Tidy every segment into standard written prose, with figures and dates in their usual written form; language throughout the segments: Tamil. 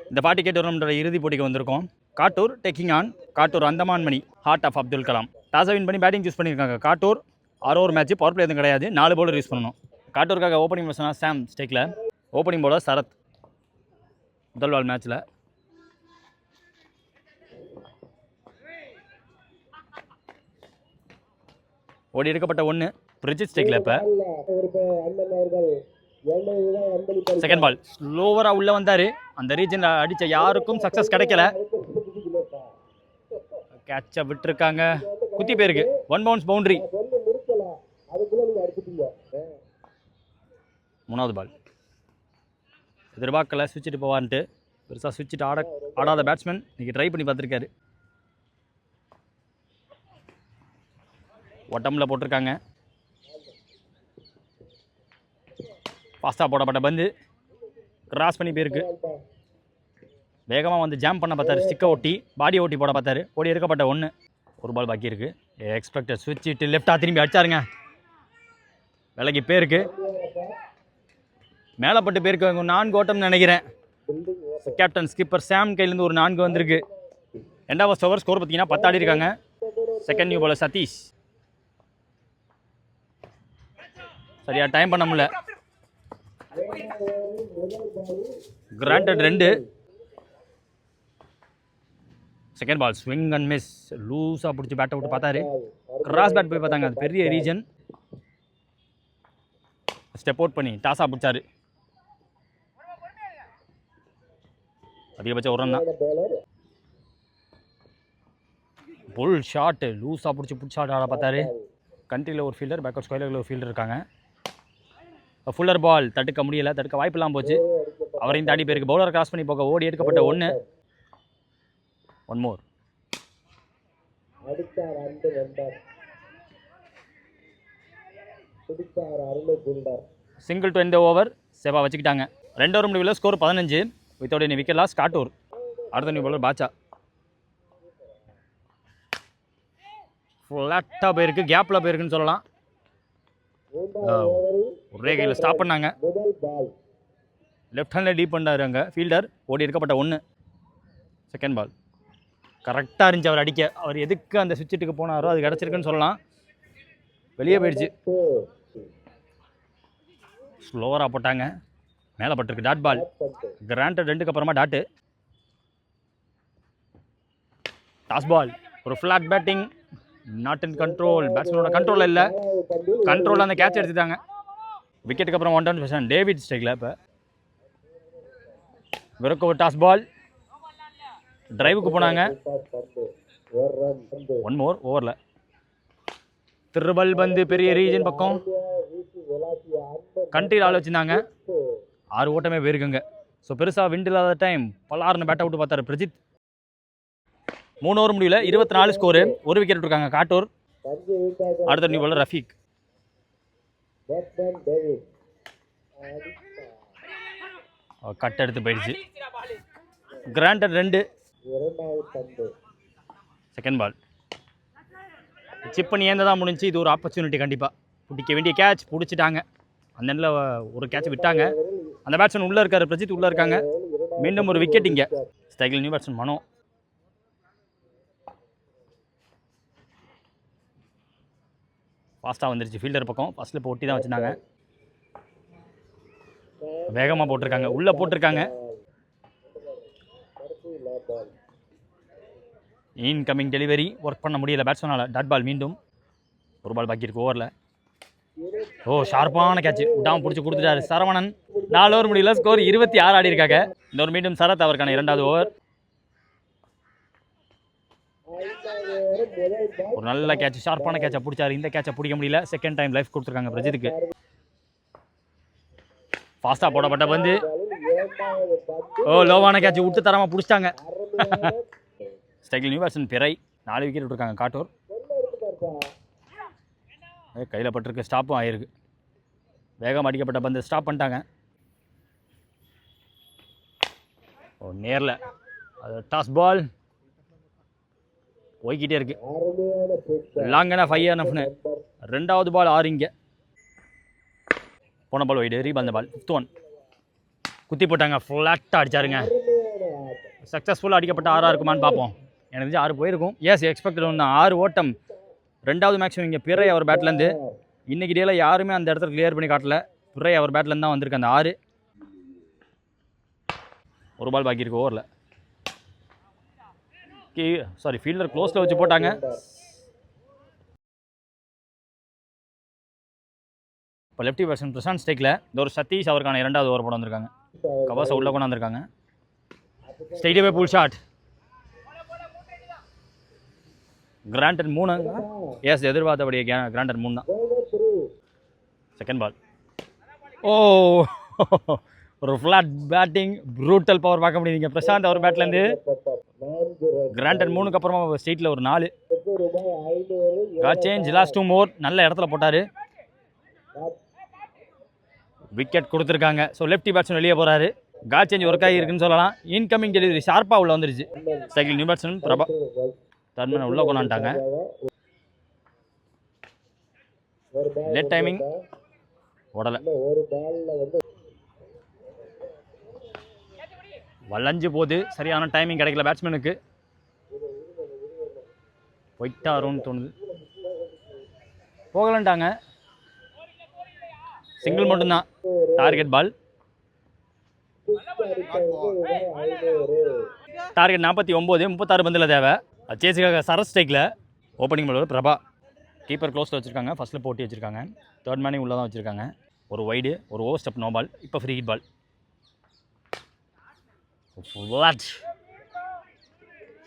இந்த பாட்டி டோர்னமெண்டோட இறுதி போட்டிக்கு வந்திருக்கோம். Kattur taking on Kattur Andaman Mani heart of Abdul Kalam. டாஸை வின் பண்ணி பேட்டிங் சூஸ் பண்ணியிருக்காங்க. Kattur 6 over match, power play எதுவும் கிடையாது, 4 பவுலர் யூஸ் பண்ணணும். காட்டூருக்காக ஓப்பனிங் பர்சனாக சாம் ஸ்டேக்கில், ஓப்பனிங் பவுலர் சரத். முதல் பால் மேட்ச்சில் ஓடி எடுக்கப்பட்ட 1 பிரிட்ஜிட் ஸ்டேக்கில். இப்போ செகண்ட் பால் ஸ்லோவராக உள்ளே வந்தார். அந்த ரீஜனில் அடித்த யாருக்கும் சக்ஸஸ் கிடைக்கல. கேட்சை விட்டுருக்காங்க, குத்தி போயிருக்கு. 1 பவுன்ஸ் பவுண்டரி. மூணாவது பால் எதிர்பார்க்கல, சுவிட்சிட்டு போவான்ட்டு. பெருசாக சுவிட்சிட்டு ஆடாத பேட்ஸ்மேன் இன்றைக்கி ட்ரை பண்ணி பார்த்துருக்காரு. ஒட்டமில் போட்டிருக்காங்க. ஃபாஸ்ட்டாக போடப்பட்ட பந்து கிராஸ் பண்ணி போயிருக்கு. வேகமாக வந்து ஜாம் பண்ண பார்த்தாரு, ஸ்டிக்கை ஓட்டி பாடியை ஓட்டி போட பார்த்தாரு. ஓடி எடுக்கப்பட்ட 1. ஒரு பால் பாக்கி இருக்குது. எக்ஸ்பெக்டட் சுவிட்சிட்டு லெஃப்டாக திரும்பி அடிச்சாருங்க. விலகி போயிருக்கு, மேலே பட்டு போயிருக்கு. 4 ஓட்டம்னு நினைக்கிறேன். கேப்டன் ஸ்கிப்பர் சாம் கையிலேருந்து ஒரு 4 வந்திருக்கு. 2வது ஓவர் ஸ்கோர் பார்த்தீங்கன்னா 10 ஆடி இருக்காங்க. Second new bowler Satish. சரியா டைம் பண்ண முடியல. கிராண்டட் 2. Second ball swing and miss. லூஸாக பிடிச்சி பேட்டை விட்டு பார்த்தாரு. கிராஸ் பேட் போய் பார்த்தாங்க. அது பெரிய ரீஜன். ஸ்டெப் அவுட் பண்ணி டாஸாக பிடிச்சாரு. அதிகபட்சம் ஒரு ரன் தான். புல் ஷாட்டு லூஸாக பிடிச்சி ஆட பார்த்தாரு. கண்ட்ரியில் ஒரு ஃபீல்டர், பேக்வர்ட் ஸ்கொயரில் ஒரு ஃபீல்டர் இருக்காங்க. ஃபுல்லர் பால் தடுக்க முடியலை, தடுக்க வாய்ப்பு இல்லாமல் போச்சு. அவரையும் தாண்டி போயிருக்கு. பவுலர் கிராஸ் பண்ணி போக ஓடி எடுக்கப்பட்ட 1. 1 more. Single to end over. சேவா வச்சுக்கிட்டாங்க. 2 ஓவர் முடிவில் score 15. Without any wicket loss. Kattur. அடுத்த நியூ பவுலர் பாட்சா. ஃப்ளாட்டாக போயிருக்கு, கேப்பில் போயிருக்குன்னு சொல்லலாம். ஒரே கையில் ஸ்டாப் பண்ணாங்க. லெஃப்ட் ஹேண்டில் டீப் பண்ணார் அங்கே ஃபீல்டர். ஓடி எடுக்கப்பட்ட 1. செகண்ட் பால் கரெக்டாக இருந்துச்சு அவர் அடிக்க. அவர் எதுக்கு அந்த சுவிட்சுக்கு போனாரோ அது கிடச்சிருக்குன்னு சொல்லலாம். வெளியே போயிடுச்சு. ஸ்லோவராக போட்டாங்க, மேலே பட்டிருக்கு. Dot ball. கிராண்டட் 2க்கு அப்புறமா டாட்டு. Toss ball. ஒரு flat batting, not in control. பேட்ஸ்மேனோட கண்ட்ரோலில் இல்லை, கண்ட்ரோலில் அந்த கேட்ச் எடுத்துட்டாங்க. விக்கெட்டுக்கு அப்புறம் 1 ரன் பேசன் டேவிட் ஸ்டேக்கில். இப்போ வெறுக்க ஒரு டாஸ் பால். டிரைவுக்கு போனாங்க. 1 மோர் ஓவரில். திருபல் பந்து பெரிய ரீஜன் பக்கம் கண்ட்ரியில் ஆள் வச்சுருந்தாங்க. 6 ஓட்டமே போயிருக்குங்க. ஸோ பெருசாக விண்ட் இல்லாத டைம் பல்லாருன்னு பேட்டை விட்டு பார்த்தாரு பிரஜித். 3 ஓவர் முடியல 24 ஸ்கோரு. 1 விக்கெட் விட்டுருக்காங்க காட்டூர். அடுத்த நியூ பாலர் ரஃபீக். கட் எடுத்து போயிடுச்சு. கிராண்டட் 2. செகண்ட் பால் சிப் பண்ணி ஏந்ததான் முடிஞ்சு. இது ஒரு ஆப்பர்ச்சுனிட்டி. கண்டிப்பாக பிடிக்க வேண்டிய கேட்ச் பிடிச்சிட்டாங்க. அந்த இடத்துல ஒரு கேட்ச் விட்டாங்க. அந்த பேட்ஸ்மேன் உள்ளே இருக்கார், பிரஜித் உள்ளே இருக்காங்க. மீண்டும் ஒரு விக்கெட் இங்கே. ஸ்டைகில் நியூ பேட்ஸ்மேன் மனோ. ஃபாஸ்ட்டாக வந்துருச்சு ஃபீல்டர் பக்கம். ஃபஸ்ட்டில் இப்போ ஒட்டி தான் வச்சுருந்தாங்க. வேகமாக போட்டிருக்காங்க, உள்ளே போட்டிருக்காங்க. இன்கமிங் டெலிவரி ஒர்க் பண்ண முடியல பேட்ஸ்மேனால். Dot ball. மீண்டும் ஒரு பால் பாக்கி இருக்கு ஓவரில். ஷார்ப்பான கேட்ச் விடாமல் பிடிச்சி கொடுத்துட்டாரு சரவணன். 4 ஓவர் முடியல ஸ்கோர் 26 ஆடி இருக்காங்க. இந்த ஒரு மீண்டும் சரத் அவருக்கான 2வது ஓவர். ஒரு நல்ல கேட்ச், ஷார்ப்பான கேட்சை பிடிச்சாரு. இந்த கேட்சை பிடிக்க முடியல. செகண்ட் டைம் லைஃப் கொடுத்துருக்காங்க பிரஜித்துக்கு. ஃபாஸ்ட்டாக போடப்பட்ட பந்து லோவான கேட்ச் விட்டு தரமாக பிடிச்சிட்டாங்க. ஸ்டைகில் நியூ பேட்ஸ்மேன் பிறை. 4 விக்கெட் விட்டுருக்காங்க காட்டூர். கையில் பட்டிருக்கு, ஸ்டாப்பும் ஆகிருக்கு. வேகம் அடிக்கப்பட்ட பந்து ஸ்டாப் பண்ணிட்டாங்க. நேரில் அது டாஸ் பால் போய்கிட்டே இருக்கு. லாங் என்ன 5 ரன்ஃப்னு. 2வது பால் 6 இங்கே. போன பால் வைடு, ரீபால் அந்த பால். 5th ஒன் குத்தி போட்டாங்க, ஃப்ளாட்டாக அடிச்சாருங்க. சக்ஸஸ்ஃபுல்லாக அடிக்கப்பட்ட 6 இருக்குமான்னு பார்ப்போம். எனக்கு தெரிஞ்சு 6 போயிருக்கும். எஸ், எக்ஸ்பெக்டட் ஒன்று தான். 6 ஓட்டம். 2வது மேக்ஸிமம் இங்கே பிறை அவர் பேட்லேருந்து. இன்றைக்கி டேயில் யாருமே அந்த இடத்துல கிளியர் பண்ணி காட்டல. பிறை அவர் பேட்லேருந்து தான் வந்திருக்கு அந்த 6. ஒரு பால் பாக்கி இருக்கு ஓவரில். ஃபீல்டர் க்ளோஸில் வச்சு போட்டாங்க. இப்போ லெஃப்டி பேட்ஸ்மேன் பிரசாந்த் ஸ்டேக்கில் இந்த ஒரு சதீஷ் அவருக்கான 2வது ஓவர் போட வந்திருக்காங்க. கவாசை உள்ளே கொண்டு வந்திருக்காங்க. ஸ்ட்ரைட்டாகவே புல் ஷாட். கிராண்டட் 3. எஸ், எதிர்பார்த்தபடியே கிராண்டட் 3 தான். Second ball. ஓ, ஒரு ஃப்ளாட் பேட்டிங், ப்ரூட்டல் பவர் பார்க்க முடியுதுங்க பிரசாந்த் அவர் பேட்லேருந்து. கிராண்டட் 3க்கு அப்புறமா ஸ்ட்ரெயிட்டில் ஒரு 4. Change last 2 more. நல்ல இடத்துல போட்டார். விக்கெட் கொடுத்துருக்காங்க. ஸோ லெஃப்டி பேட்ஸ்மேன் வெளியே போகிறாரு. காட் சேஞ்ச் ஒர்க் ஆகிருக்குன்னு சொல்லலாம். இன்கமிங் டெலிவரி ஷார்ப்பாக உள்ள வந்துருச்சு. சைக்கிள் நியூ பேட்ஸ்மேன் பிரபா தர்மனை உள்ளே கொண்டாண்டாங்க. லேட் டைமிங் உடலை வளைஞ்சு போகுது. சரியான டைமிங் கிடைக்கல பேட்ஸ்மேனுக்கு. போயிட்டாருன்னு தோணுது. போகலன்ட்டாங்க. சிங்கிள் மட்டும்தான். டார்கெட் பால். டார்கெட் 49. 36 பந்தில் தேவை. சேஸுக்காக சரஸ் ஸ்டேக்கில் ஓப்பனிங் பால் பிரபா. கீப்பர் க்ளோஸில் வச்சுருக்காங்க. ஃபஸ்ட்டில் போட்டி வச்சுருக்காங்க. 3rd மேனிங் உள்ளே தான் வச்சுருக்காங்க. ஒரு வைடு, ஒரு ஓவர் ஸ்டெப், நோ பால். இப்போ ஃப்ரீ ஹிட் பால்.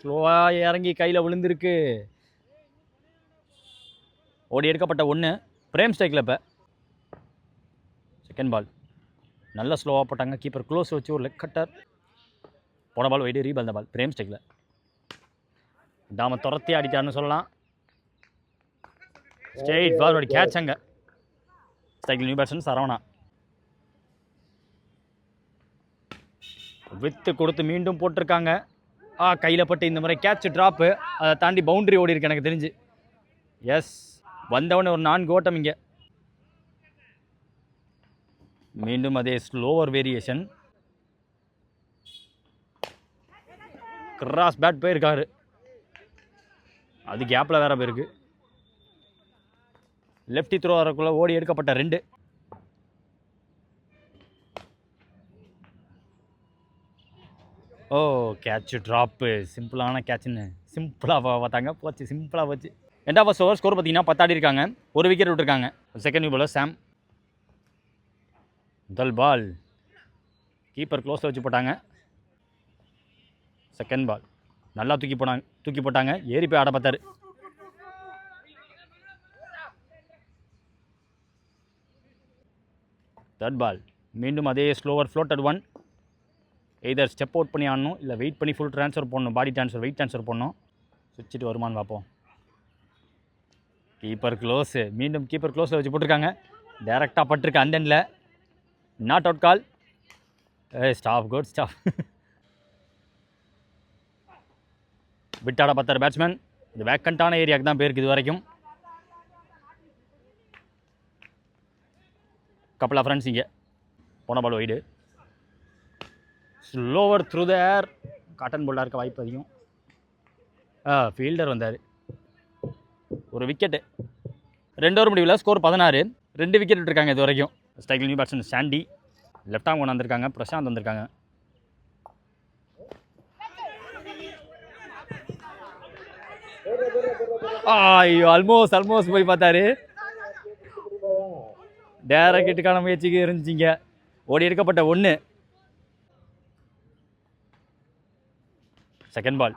ஸ்லோவாக இறங்கி கையில் விழுந்திருக்கு. ஓடி எடுக்கப்பட்ட 1. பிரேம் ஸ்டேக்கில் இப்போ செகண்ட் பால். நல்ல ஸ்லோவாக போட்டாங்க. கீப்பர் க்ளோஸ் வச்சு ஒரு லெக் கட்டர். போன பால் வைடு, ரீபால் அந்த பால். பிரேம் ஸ்டேக்கில் தாம துரத்தி அடித்தார்னு சொல்லலாம். Straight forward catch. அங்கே cycle new batsman Saravana with கொடுத்து மீண்டும் போட்டிருக்காங்க. கையில் பட்டு இந்த முறை கேட்ச் ட்ராப்பு. அதை தாண்டி பவுண்டரி ஓடி இருக்கு எனக்கு தெரிஞ்சு. எஸ், வந்தவொடனே ஒரு 4 ஓட்டம். இங்கே மீண்டும் அதே ஸ்லோவர் வேரியேஷன். கிராஸ் பேட் போயிருக்காரு. அது கேப்பில் வேற போயிருக்கு. லெஃப்டி த்ரோ வரக்குள்ளே ஓடி எடுக்கப்பட்ட 2. ஓ, கேட்ச் ட்ராப்பு. சிம்பிளான கேட்சுன்னு சிம்பிளாக பார்த்தாங்க. போச்சு, சிம்பிளாக போச்சு. 2வது ஓவர் ஸ்கோர் பார்த்தீங்கன்னா 10 ஆடி இருக்காங்க. ஒரு விக்கெட் விட்டுருக்காங்க. செகண்ட் நியூ பாலர் சாம். முதல் பால் கீப்பர் க்ளோஸில் வச்சு போட்டாங்க. செகண்ட் பால் நல்லா தூக்கி போட்டாங்க. ஏறி போய் ஆட பார்த்தாரு. தேர்ட் பால் மீண்டும் அதே slower floated 1. Either step out பண்ணி ஆடணும், இல்லை வெயிட் பண்ணி ஃபுல் ட்ரான்ஸ்ஃபர் பண்ணணும். பாடி ட்ரான்ஸ்ஃபர், வெயிட் ட்ரான்ஸ்ஃபர் பண்ணணும். சுவிட்சிட்டு வருமானு பார்ப்போம். Keeper close. மீண்டும் கீப்பர் க்ளோஸில் வச்சு போட்டிருக்காங்க. டேரெக்டாக பட்டிருக்கு அண்டனில். Not out call. Stop, good stop. விட்டாட 10 பேட்ஸ்மேன். இது வேக்கண்டான ஏரியாவுக்கு தான் போயிருக்கு இது வரைக்கும். Couple of runs. இங்கே போன ball wide, slower through the air. Caught and போல்டாக இருக்க வாய்ப்பு அதிகம். ஃபீல்டர் வந்தார். ஒரு விக்கெட்டு. 2 ஓவர் முடிவில் ஸ்கோர் 16. 2 விக்கெட் விட்டுருக்காங்க இது வரைக்கும். ஸ்ட்ரைக்கில் new batsman Chandy. Left arm கொண்டு வந்திருக்காங்க. பிரசாந்த் வந்திருக்காங்க. ஐயோ, ஆல்மோஸ்ட் போய் பார்த்தாரு. டேரக்டுக்கான முயற்சிக்கு இருந்துச்சிங்க. ஓடி எடுக்கப்பட்ட 1. Second ball.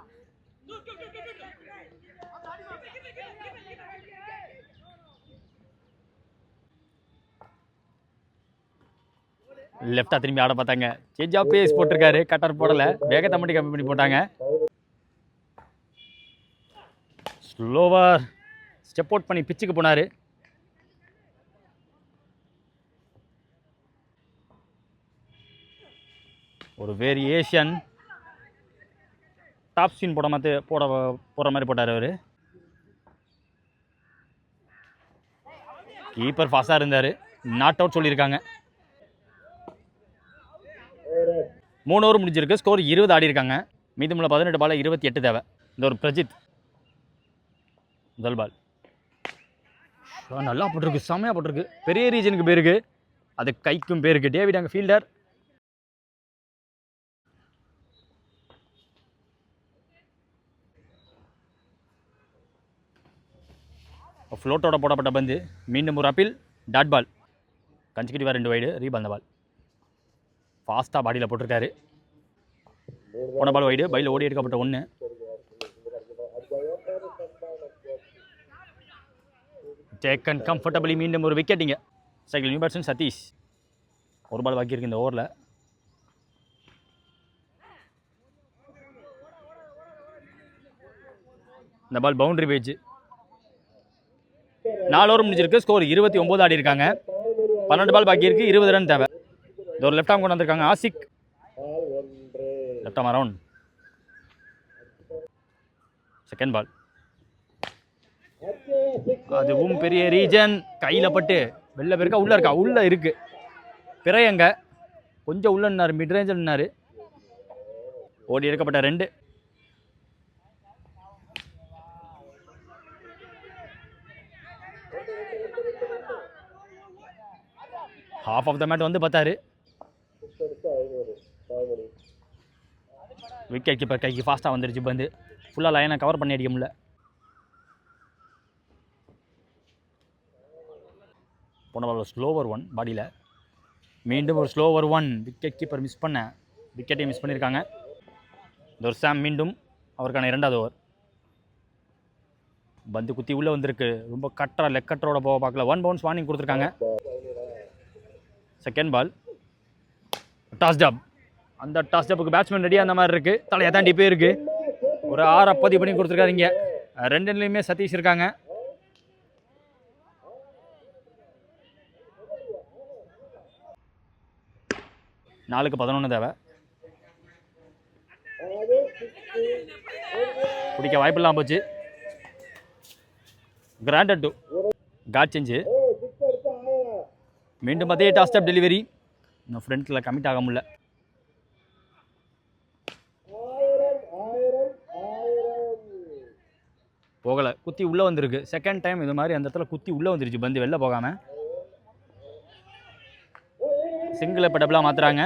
லெஃப்டாக திரும்பி ஆட பார்த்தாங்க. சேஞ்ச் ஆஃப் பேஸ் போட்டிருக்காரு. கட்டர் போடலை. வேகத்தை மட்டும் கம்மி பண்ணி போட்டாங்க. ஸ்லோவர் ஸ்டெப் அவுட் பண்ணி பிச்சுக்கு போனார். ஒரு வேரியேஷன். டாப் ஸ்பின் போடுற மாதிரி போட்டார் அவர். கீப்பர் ஃபாஸ்டாக இருந்தார். நாட் அவுட் சொல்லியிருக்காங்க. 3 ஓவர் முடிஞ்சிருக்கு. ஸ்கோர் 20 ஆடி இருக்காங்க. மீதமுள்ள 18 பால் 28 தேவை. இந்த ஒரு பிரஜித் முதல் பால் நல்லா போட்டிருக்கு, செம்மையாக போட்டிருக்கு. பெரிய ரீஜனுக்கு பேருக்கு, அது கைக்கும் பேருக்கு. டேவிட் அங்கே ஃபீல்டர். ஃப்ளோட்டோட போடப்பட்ட பந்து. மீண்டும் ஒரு அப்பீல். Dot ball. கன்சிக்யூட்டிவாக 2 வைடு. ரீபால் அந்த பால் ஃபாஸ்ட்டாக பாடியில் போட்டிருக்காரு. போன பால் வைடு. பையில் ஓடி எடுக்கப்பட்ட 1. Taken comfortably. மீண்டும் ஒரு விக்கெட்டிங்க. சைக்கிள் நியூ பேட்ஸ்மேன் சதீஷ். ஒரு பால் பாக்கி இருக்கு இந்த ஓவரில். இந்த பால் பவுண்டரி பேஜ். 4 ஓவர் முடிஞ்சிருக்கு. ஸ்கோர் 29 ஆடி இருக்காங்க. 12 பால் பாக்கி இருக்கு. 20 ரன் தேவை. இது ஒரு லெஃப்ட் ஆர்ம் கொண்டு வந்திருக்காங்க. Ashik left arm around. Second ball. அதுவும் பெரிய ரீஜன். கையில் பட்டு வெளில போயிருக்கா, உள்ளே இருக்கா? உள்ளே இருக்கு. பிறையங்க கொஞ்சம் உள்ள நின்னாரு, மிட் ரேஞ்சில் நின்னாரு. ஓடி எடுக்கப்பட்ட 2. ஹாஃப் ஆஃப் த மேட் வந்து பார்த்தாரு. விக்கெட் கீப்பர் கைக்கு ஃபாஸ்ட்டாக வந்துருச்சு பந்து. ஃபுல்லாக லைனை கவர் பண்ணி அடிக்க முடியல. போன பால் ஸ்லோவர் 1 பாடியில். மீண்டும் ஒரு ஸ்லோவர் 1. விக்கெட் கீப்பர் மிஸ் பண்ண விக்கெட்டையும் மிஸ் பண்ணியிருக்காங்க. இந்த ஒரு சாம் மீண்டும் அவருக்கான 2வது ஓவர். பந்து குத்தி உள்ளே வந்திருக்கு. ரொம்ப கட்டரா லெக் கட்டரோட போக பார்க்கல. 1 பவுன்ஸ் வார்னிங் கொடுத்துருக்காங்க. Second ball. டாஸ் ஜாப். அந்த டாஸ் ஜாப்புக்கு பேட்ஸ்மேன் ரெடியாக அந்த மாதிரி இருக்குது. தலையை தாண்டி போயிருக்கு. ஒரு 6 பதிவு பண்ணி கொடுத்துருக்காருங்க. 2லேயுமே சதீஷ் இருக்காங்க. நாலுக்கு 11 தேவை. பிடிக்க வாய்ப்பில்லாம் போச்சு. கிராண்டட் 2. காட் செஞ்சு. மீண்டும் அதே டாஸ் ஸ்டெப் டெலிவரி. இன்னும் ஃப்ரண்ட்டில் கமிட் ஆக முடியல. போகலை. குத்தி உள்ளே வந்திருக்கு. செகண்ட் டைம் இது மாதிரி அந்த இடத்துல குத்தி உள்ளே வந்துருச்சு பந்து வெளில போகாமல். சிங்கிள் இப்போ டபுளாக மாற்றுறாங்க.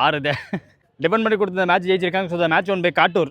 ஆறு டிபெண்ட் பண்ணி கொடுத்த மேட்ச் ஜெயிச்சிருக்காங்க. So the match won by Kattur.